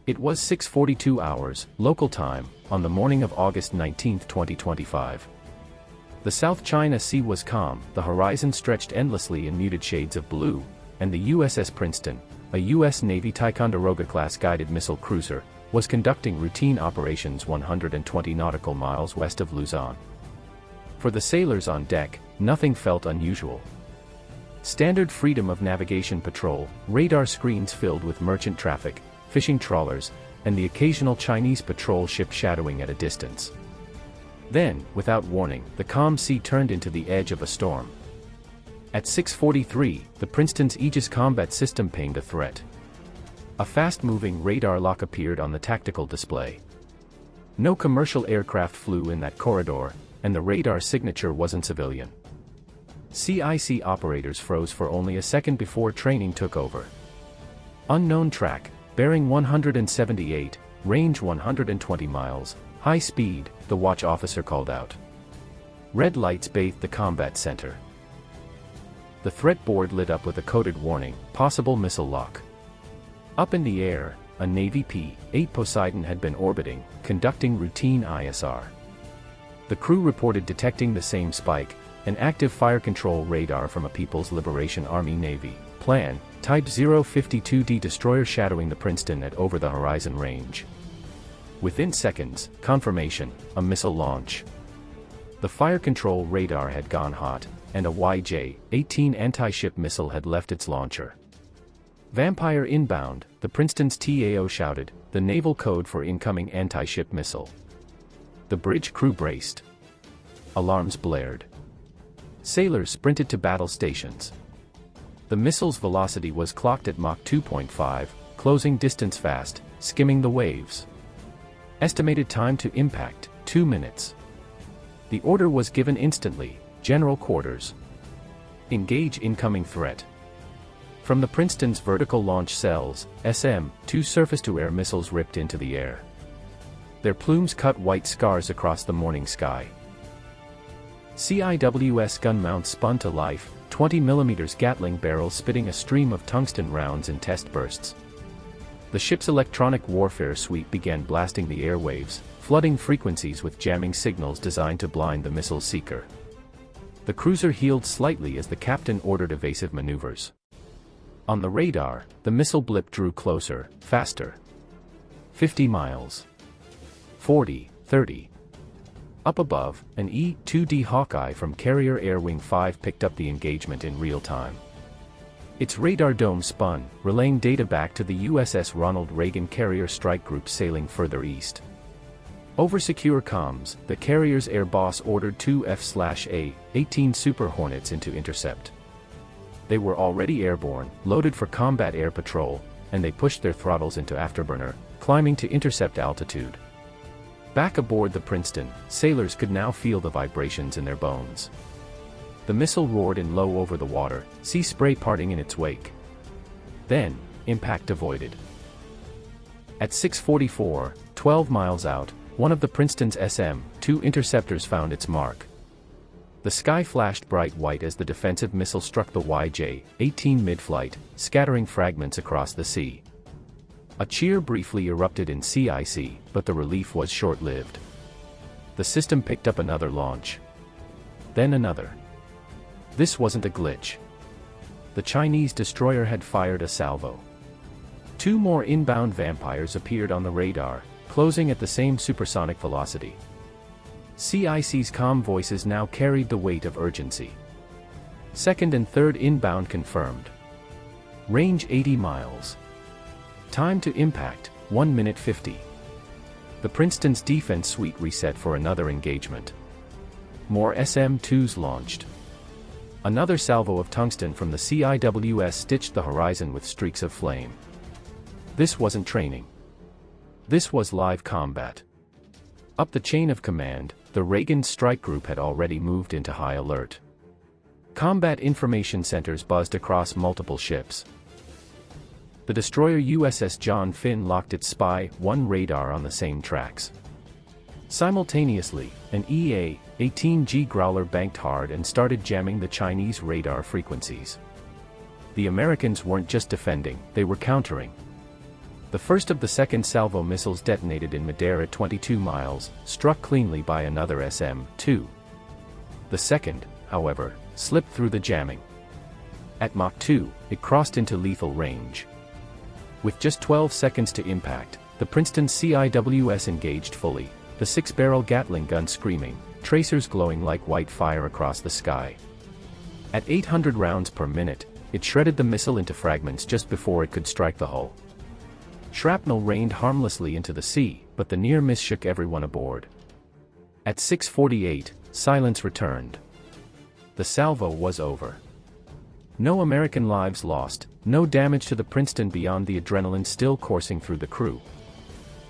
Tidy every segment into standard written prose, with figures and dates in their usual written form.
It was 6:42 hours, local time, on the morning of August 19, 2025. The South China Sea was calm, the horizon stretched endlessly in muted shades of blue, and the USS Princeton, a U.S. Navy Ticonderoga-class guided missile cruiser, was conducting routine operations 120 nautical miles west of Luzon. For the sailors on deck, nothing felt unusual. Standard freedom of navigation patrol, radar screens filled with merchant traffic, fishing trawlers, and the occasional Chinese patrol ship shadowing at a distance. Then, without warning, the calm sea turned into the edge of a storm. At 6:43, the Princeton's Aegis combat system pinged a threat. A fast-moving radar lock appeared on the tactical display. No commercial aircraft flew in that corridor, and the radar signature wasn't civilian. CIC operators froze for only a second before training took over. Unknown track, bearing 178, range 120 miles, high speed, the watch officer called out. Red lights bathed the combat center. The threat board lit up with a coded warning, possible missile lock. Up in the air, a Navy P-8 Poseidon had been orbiting, conducting routine ISR. The crew reported detecting the same spike, an active fire control radar from a People's Liberation Army Navy Plan, Type 052D destroyer shadowing the Princeton at over-the-horizon range. Within seconds, confirmation, a missile launch. The fire control radar had gone hot, and a YJ-18 anti-ship missile had left its launcher. Vampire inbound, the Princeton's TAO shouted, the naval code for incoming anti-ship missile. The bridge crew braced. Alarms blared. Sailors sprinted to battle stations. The missile's velocity was clocked at Mach 2.5, closing distance fast, skimming the waves. Estimated time to impact, 2 minutes. The order was given instantly, General Quarters. Engage incoming threat. From the Princeton's vertical launch cells, SM, 2 surface-to-air missiles ripped into the air. Their plumes cut white scars across the morning sky. CIWS gun mounts spun to life, 20mm Gatling barrels spitting a stream of tungsten rounds in test bursts. The ship's electronic warfare suite began blasting the airwaves, flooding frequencies with jamming signals designed to blind the missile seeker. The cruiser heeled slightly as the captain ordered evasive maneuvers. On the radar, the missile blip drew closer, faster. 50 miles. 40, 30. Up above, an E-2D Hawkeye from Carrier Air Wing 5 picked up the engagement in real time. Its radar dome spun, relaying data back to the USS Ronald Reagan Carrier Strike Group sailing further east. Over secure comms, the carrier's air boss ordered 2 F/A-18 Super Hornets into intercept. They were already airborne, loaded for combat air patrol, and they pushed their throttles into afterburner, climbing to intercept altitude. Back aboard the Princeton, sailors could now feel the vibrations in their bones. The missile roared in low over the water, sea spray parting in its wake. Then, impact avoided. At 6:44, 12 miles out, one of the Princeton's SM-2 interceptors found its mark. The sky flashed bright white as the defensive missile struck the YJ-18 mid-flight, scattering fragments across the sea. A cheer briefly erupted in CIC, but the relief was short-lived. The system picked up another launch. Then another. This wasn't a glitch. The Chinese destroyer had fired a salvo. 2 more inbound Vampires appeared on the radar, closing at the same supersonic velocity. CIC's calm voices now carried the weight of urgency. Second and third inbound confirmed. Range 80 miles. Time to impact, 1 minute 50. The Princeton's defense suite reset for another engagement. More SM-2s launched. Another salvo of tungsten from the CIWS stitched the horizon with streaks of flame. This wasn't training. This was live combat. Up the chain of command, the Reagan Strike Group had already moved into high alert. Combat information centers buzzed across multiple ships. The destroyer USS John Finn locked its Spy-1 radar on the same tracks. Simultaneously, an EA-18G Growler banked hard and started jamming the Chinese radar frequencies. The Americans weren't just defending, they were countering. The first of the second salvo missiles detonated in midair at 22 miles, struck cleanly by another SM-2. The second, however, slipped through the jamming. At Mach 2, it crossed into lethal range. With just 12 seconds to impact, the Princeton CIWS engaged fully, the 6-barrel Gatling gun screaming, tracers glowing like white fire across the sky. At 800 rounds per minute, it shredded the missile into fragments just before it could strike the hull. Shrapnel rained harmlessly into the sea, but the near miss shook everyone aboard. At 6:48, silence returned. The salvo was over. No American lives lost, no damage to the Princeton beyond the adrenaline still coursing through the crew.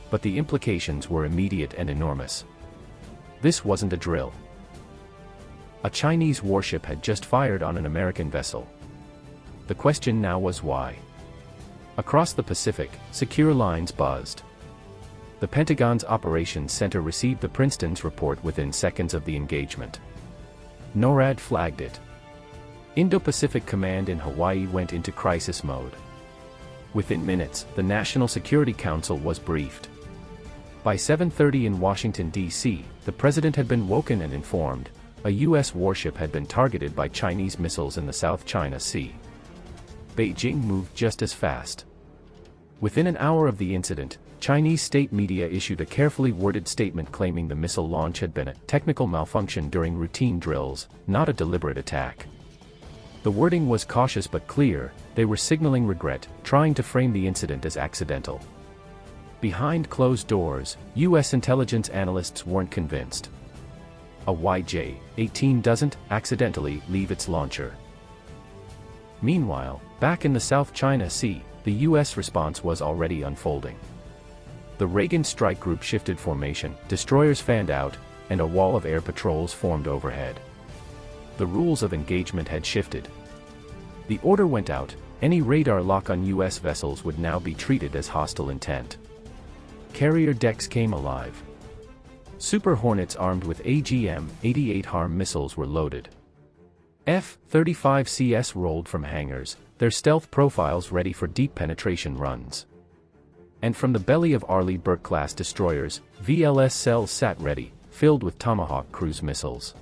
But the implications were immediate and enormous. This wasn't a drill. A Chinese warship had just fired on an American vessel. The question now was why. Across the Pacific, secure lines buzzed. The Pentagon's Operations Center received the Princeton's report within seconds of the engagement. NORAD flagged it. Indo-Pacific Command in Hawaii went into crisis mode. Within minutes, the National Security Council was briefed. By 7:30 in Washington, D.C., the president had been woken and informed, a U.S. warship had been targeted by Chinese missiles in the South China Sea. Beijing moved just as fast. Within an hour of the incident, Chinese state media issued a carefully worded statement claiming the missile launch had been a technical malfunction during routine drills, not a deliberate attack. The wording was cautious but clear, they were signaling regret, trying to frame the incident as accidental. Behind closed doors, U.S. intelligence analysts weren't convinced. A YJ-18 doesn't accidentally leave its launcher. Meanwhile, back in the South China Sea, the U.S. response was already unfolding. The Reagan strike group shifted formation, destroyers fanned out, and a wall of air patrols formed overhead. The rules of engagement had shifted. The order went out, any radar lock on U.S. vessels would now be treated as hostile intent. Carrier decks came alive. Super Hornets armed with AGM-88 HARM missiles were loaded. F-35CS rolled from hangars, their stealth profiles ready for deep penetration runs. And from the belly of Arleigh Burke-class destroyers, VLS cells sat ready, filled with Tomahawk cruise missiles.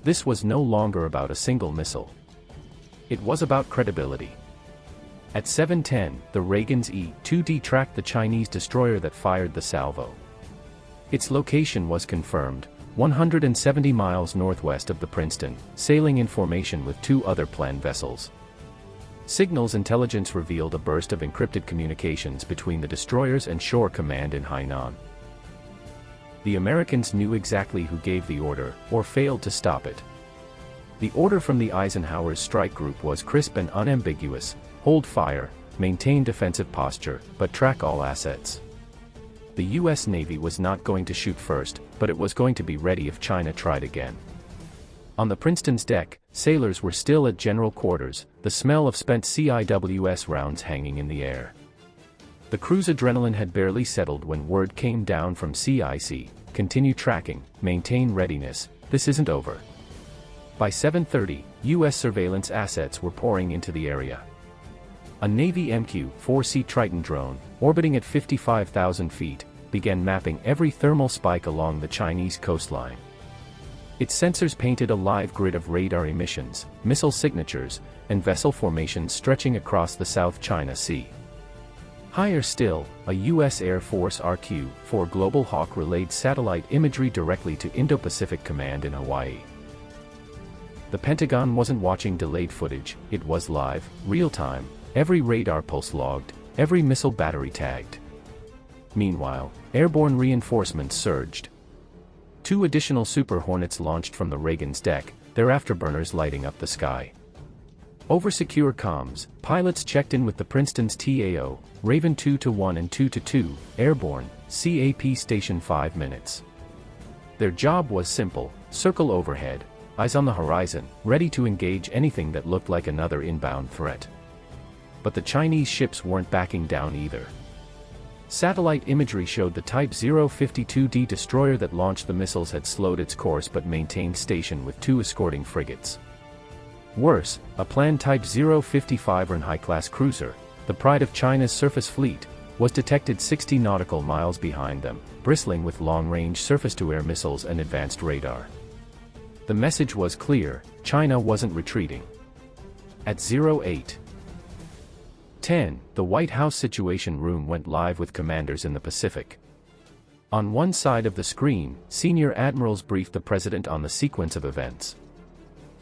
This was no longer about a single missile. It was about credibility. At 7:10, the Reagan's E-2D tracked the Chinese destroyer that fired the salvo. Its location was confirmed, 170 miles northwest of the Princeton, sailing in formation with 2 other planned vessels. Signals intelligence revealed a burst of encrypted communications between the destroyers and Shore Command in Hainan. The Americans knew exactly who gave the order, or failed to stop it. The order from the Eisenhower's strike group was crisp and unambiguous: hold fire, maintain defensive posture, but track all assets. The U.S. Navy was not going to shoot first, but it was going to be ready if China tried again. On the Princeton's deck, sailors were still at general quarters, the smell of spent CIWS rounds hanging in the air. The crew's adrenaline had barely settled when word came down from CIC, continue tracking, maintain readiness, this isn't over. By 7:30, U.S. surveillance assets were pouring into the area. A Navy MQ-4C Triton drone, orbiting at 55,000 feet, began mapping every thermal spike along the Chinese coastline. Its sensors painted a live grid of radar emissions, missile signatures, and vessel formations stretching across the South China Sea. Higher still, a U.S. Air Force RQ-4 Global Hawk relayed satellite imagery directly to Indo-Pacific Command in Hawaii. The Pentagon wasn't watching delayed footage, it was live, real-time, every radar pulse logged, every missile battery tagged. Meanwhile, airborne reinforcements surged. 2 additional Super Hornets launched from the Reagan's deck, their afterburners lighting up the sky. Over secure comms, pilots checked in with the Princeton's TAO, Raven 2-1 and 2-2, airborne, CAP station 5 minutes. Their job was simple: circle overhead, eyes on the horizon, ready to engage anything that looked like another inbound threat. But the Chinese ships weren't backing down either. Satellite imagery showed the Type 052D destroyer that launched the missiles had slowed its course but maintained station with 2 escorting frigates. Worse, a planned Type 055 high-class cruiser, the pride of China's surface fleet, was detected 60 nautical miles behind them, bristling with long-range surface-to-air missiles and advanced radar. The message was clear: China wasn't retreating. At 08:10, the White House Situation Room went live with commanders in the Pacific. On one side of the screen, senior admirals briefed the president on the sequence of events.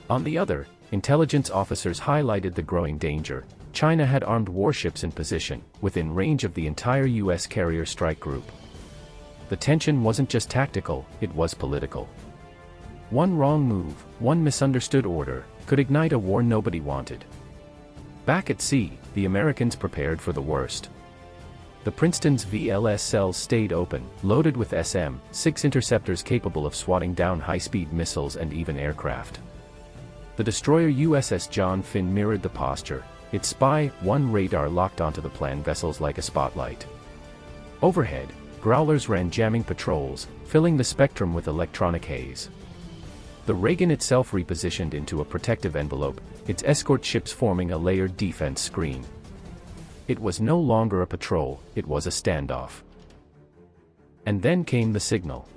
On the other, intelligence officers highlighted the growing danger. China had armed warships in position, within range of the entire U.S. carrier strike group. The tension wasn't just tactical, it was political. One wrong move, one misunderstood order, could ignite a war nobody wanted. Back at sea, the Americans prepared for the worst. The Princeton's VLS cells stayed open, loaded with SM-6 interceptors capable of swatting down high-speed missiles and even aircraft. The destroyer USS John Finn mirrored the posture, its Spy-1 radar locked onto the planned vessels like a spotlight. Overhead, growlers ran jamming patrols, filling the spectrum with electronic haze. The Reagan itself repositioned into a protective envelope, its escort ships forming a layered defense screen. It was no longer a patrol, it was a standoff. And then came the signal.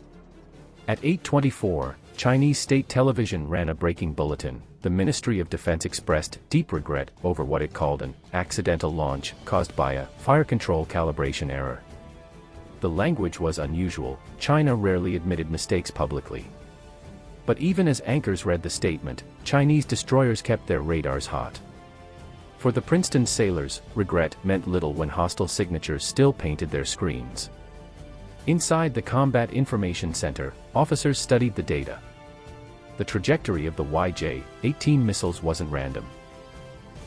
At 8:24, Chinese state television ran a breaking bulletin. The Ministry of Defense expressed deep regret over what it called an accidental launch caused by a fire control calibration error. The language was unusual. China rarely admitted mistakes publicly. But even as anchors read the statement, Chinese destroyers kept their radars hot. For the Princeton sailors, regret meant little when hostile signatures still painted their screens. Inside the Combat Information Center, officers studied the data. The trajectory of the YJ-18 missiles wasn't random.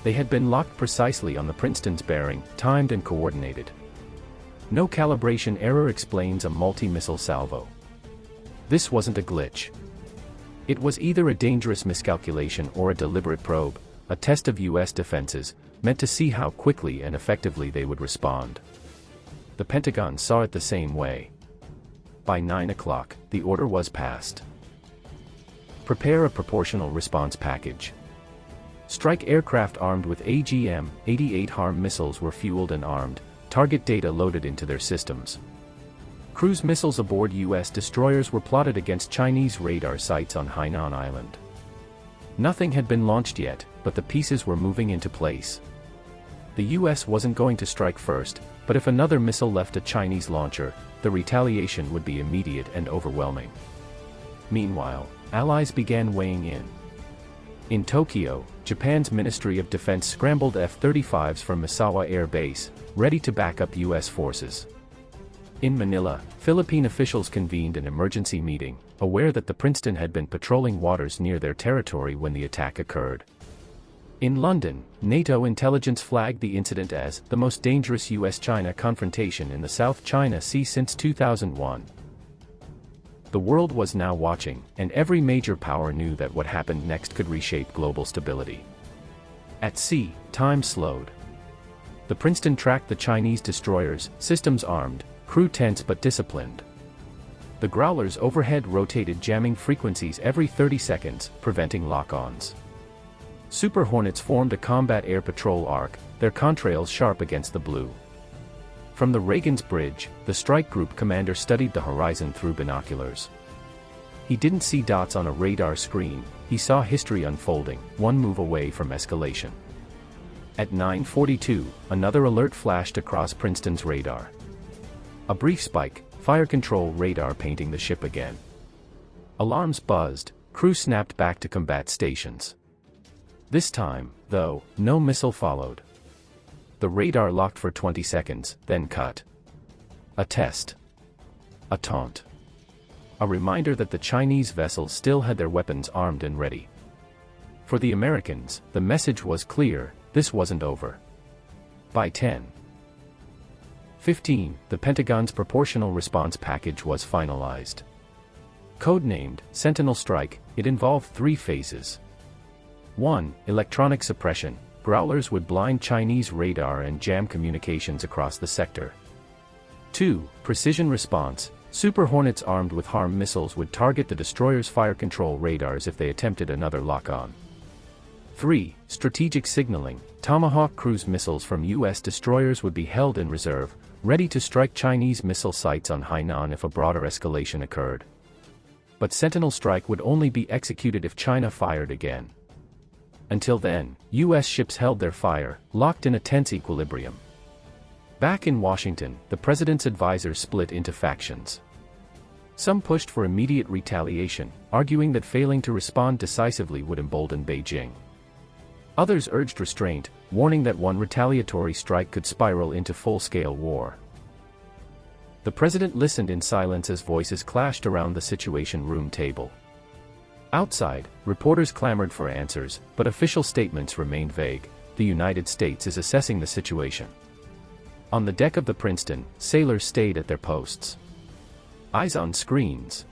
They had been locked precisely on the Princeton's bearing, timed and coordinated. No calibration error explains a multi-missile salvo. This wasn't a glitch. It was either a dangerous miscalculation or a deliberate probe, a test of U.S. defenses, meant to see how quickly and effectively they would respond. The Pentagon saw it the same way. By 9 o'clock, the order was passed. Prepare a proportional response package. Strike aircraft armed with AGM-88 HARM missiles were fueled and armed, target data loaded into their systems. Cruise missiles aboard U.S. destroyers were plotted against Chinese radar sites on Hainan Island. Nothing had been launched yet, but the pieces were moving into place. The U.S. wasn't going to strike first, but if another missile left a Chinese launcher, the retaliation would be immediate and overwhelming. Meanwhile, allies began weighing in. In Tokyo, Japan's Ministry of Defense scrambled F-35s from Misawa Air Base, ready to back up U.S. forces. In Manila, Philippine officials convened an emergency meeting, aware that the Princeton had been patrolling waters near their territory when the attack occurred. In London, NATO intelligence flagged the incident as the most dangerous U.S.-China confrontation in the South China Sea since 2001. The world was now watching, and every major power knew that what happened next could reshape global stability. At sea, time slowed. The Princeton tracked the Chinese destroyers, systems armed, crew tense but disciplined. The growlers overhead rotated jamming frequencies every 30 seconds, preventing lock-ons. Super Hornets formed a combat air patrol arc, their contrails sharp against the blue. From the Reagan's bridge, the strike group commander studied the horizon through binoculars. He didn't see dots on a radar screen, he saw history unfolding, one move away from escalation. At 9:42, another alert flashed across Princeton's radar. A brief spike, fire control radar painting the ship again. Alarms buzzed, crew snapped back to combat stations. This time, though, no missile followed. The radar locked for 20 seconds, then cut. A test. A taunt. A reminder that the Chinese vessels still had their weapons armed and ready. For the Americans, the message was clear: this wasn't over. By 10:15, the Pentagon's proportional response package was finalized. Codenamed Sentinel Strike, it involved 3 phases. 1. Electronic suppression. Growlers would blind Chinese radar and jam communications across the sector. 2. Precision response. Super Hornets armed with HARM missiles would target the destroyer's fire control radars if they attempted another lock-on. 3. Strategic signaling. Tomahawk cruise missiles from U.S. destroyers would be held in reserve, ready to strike Chinese missile sites on Hainan if a broader escalation occurred. But Sentinel Strike would only be executed if China fired again. Until then, U.S. ships held their fire, locked in a tense equilibrium. Back in Washington, the president's advisors split into factions. Some pushed for immediate retaliation, arguing that failing to respond decisively would embolden Beijing. Others urged restraint, warning that one retaliatory strike could spiral into full-scale war. The president listened in silence as voices clashed around the Situation Room table. Outside, reporters clamored for answers, but official statements remained vague. The United States is assessing the situation. On the deck of the Princeton, sailors stayed at their posts. Eyes on screens.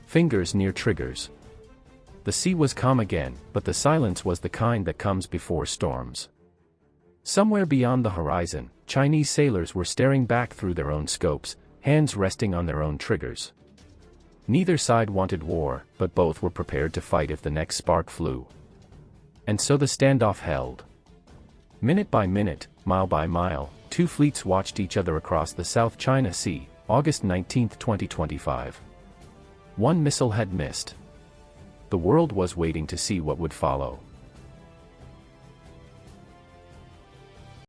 Fingers near triggers. The sea was calm again, but the silence was the kind that comes before storms. Somewhere beyond the horizon, Chinese sailors were staring back through their own scopes, hands resting on their own triggers. Neither side wanted war, but both were prepared to fight if the next spark flew. And so the standoff held. Minute by minute, mile by mile, two fleets watched each other across the South China Sea, August 19, 2025. One missile had missed. The world was waiting to see what would follow.